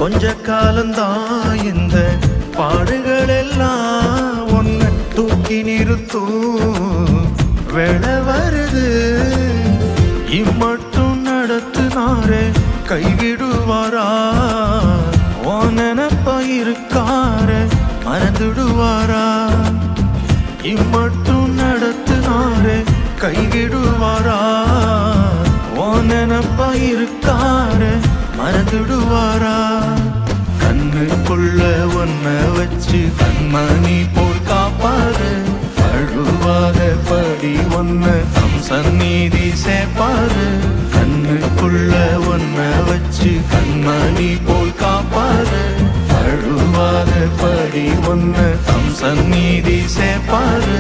கொஞ்ச காலந்தான் இந்த பாடுகள் எல்லாம் ஒன்ன தூக்கி நிறுத்தும் வேலை வருது. இம்மட்டும் நடத்துனாரே கைவிடுவாரா? ஓ நினப்ப இருக்காரே மறந்துடுவாரா? இம்மட்டும் நடத்துனாரே கைவிடுவாரா? ஓ நினப்ப இருக்காரே மறந்துடுவாரா? கண்ணுக்குள்ள ஒன்ன வச்சு கண்மணி போல் காப்பாரு. அழுவாத படி ஒன்ன தம் சந்நிதி சேர்ப்பாரு. கண்ணுக்குள்ள ஒன்ன வச்சு கண்மணி போல் காப்பாரு. அழுவாத படி ஒன்ன தம் சந்நிதி சேர்ப்பாரு.